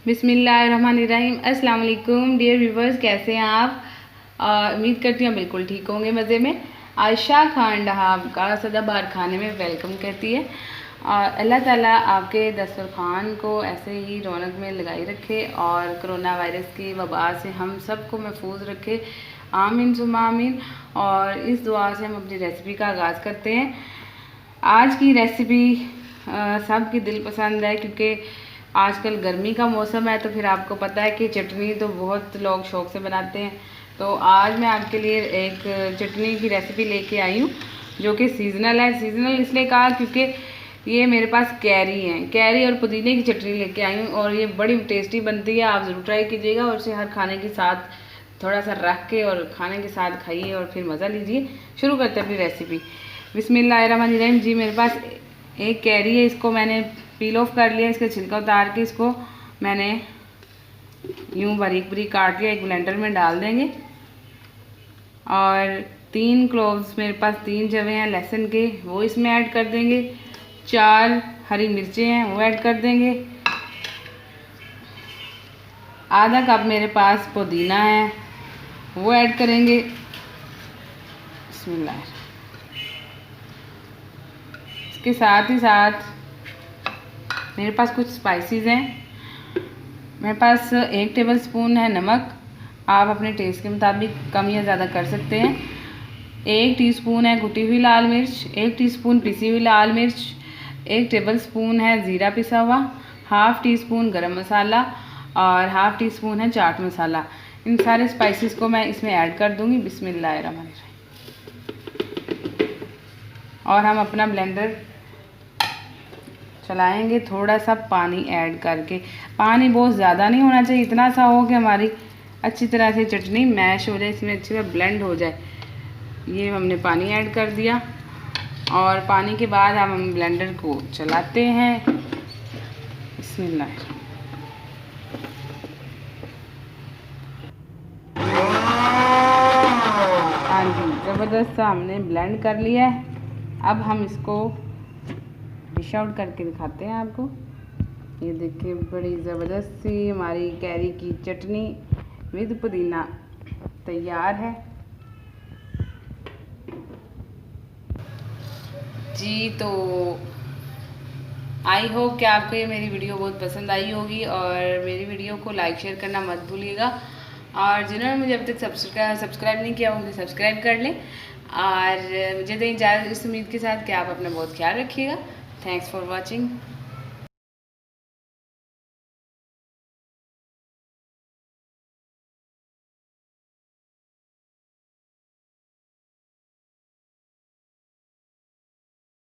बिस्मिल्लाहिर्रहमानिर्रहीम। अस्सलाम वालेकुम डियर व्यूवर्स, कैसे हैं आप? उम्मीद करती हूँ बिल्कुल ठीक होंगे, मज़े में। आयशा खान डहाब का सदाबहार खाने में वेलकम कहती है। और अल्लाह ताला आपके दस्तरखान को ऐसे ही रौनक में लगाई रखे और कोरोना वायरस की वबा से हम सबको महफूज रखे, आमीन सुम्मा आमीन। और इस दुआ से हम अपनी रेसिपी का आगाज़ करते हैं। आज की रेसिपी सबकी दिल पसंद है, क्योंकि आजकल गर्मी का मौसम है, तो फिर आपको पता है कि चटनी तो बहुत लोग शौक़ से बनाते हैं। तो आज मैं आपके लिए एक चटनी की रेसिपी लेके आई हूँ जो कि सीज़नल है। सीज़नल इसलिए कहा क्योंकि ये मेरे पास कैरी है, कैरी और पुदीने की चटनी लेके आई हूँ और ये बड़ी टेस्टी बनती है। आप ज़रूर ट्राई कीजिएगा और इसे हर खाने के साथ थोड़ा सा रख के और खाने के साथ खाइए और फिर मज़ा लीजिए। शुरू करते हैं अपनी रेसिपी। बिस्मिल्लाहिर्रहमानिर्रहीम। जी, मेरे पास एक कैरी है, इसको मैंने पील ऑफ कर लिया, इसका छिलका उतार के इसको मैंने यूँ बारीक बारीक काट लिया। एक ब्लेंडर में डाल देंगे। और 3 क्लोव्स मेरे पास 3 जवे हैं लहसुन के, वो इसमें ऐड कर देंगे। 4 हरी मिर्चें हैं, वो ऐड कर देंगे। आधा कप मेरे पास पुदीना है, वो ऐड करेंगे। बिस्मिल्लाह। इसके साथ ही साथ मेरे पास कुछ स्पाइसेस हैं। मेरे पास 1 टेबलस्पून है नमक, आप अपने टेस्ट के मुताबिक कम या ज़्यादा कर सकते हैं। 1 टीस्पून है कुटी हुई लाल मिर्च, 1 टीस्पून पिसी हुई लाल मिर्च, 1 टेबलस्पून है ज़ीरा पिसा हुआ, हाफ़ टी स्पून गरम मसाला और हाफ़ टी स्पून है चाट मसाला। इन सारे स्पाइसेस को मैं इसमें ऐड कर दूँगी। बिस्मिल्लाहिर्रहमानिर्रहीम। और हम अपना ब्लेंडर चलाएंगे थोड़ा सा पानी ऐड करके। पानी बहुत ज़्यादा नहीं होना चाहिए, इतना सा हो कि हमारी अच्छी तरह से चटनी मैश हो जाए, इसमें अच्छी तरह ब्लेंड हो जाए। ये हमने पानी ऐड कर दिया और पानी के बाद हम ब्लेंडर को चलाते हैं। बिस्मिल्लाह। हाँ जी, ज़बरदस्त सा हमने ब्लेंड कर लिया है। अब हम इसको डिश आउट करके दिखाते हैं आपको। ये देखिए, बड़ी ज़बरदस्त सी हमारी कैरी की चटनी विद पुदीना तैयार है। जी, तो आई होप कि आपको ये मेरी वीडियो बहुत पसंद आई होगी और मेरी वीडियो को लाइक शेयर करना मत भूलिएगा। और जिन्होंने मुझे अब तक सब्सक्राइब नहीं किया, मुझे सब्सक्राइब कर लें। और मुझे तो इजाज़त इस उम्मीद के साथ कि आप अपना बहुत ख्याल रखिएगा। Thanks for watching.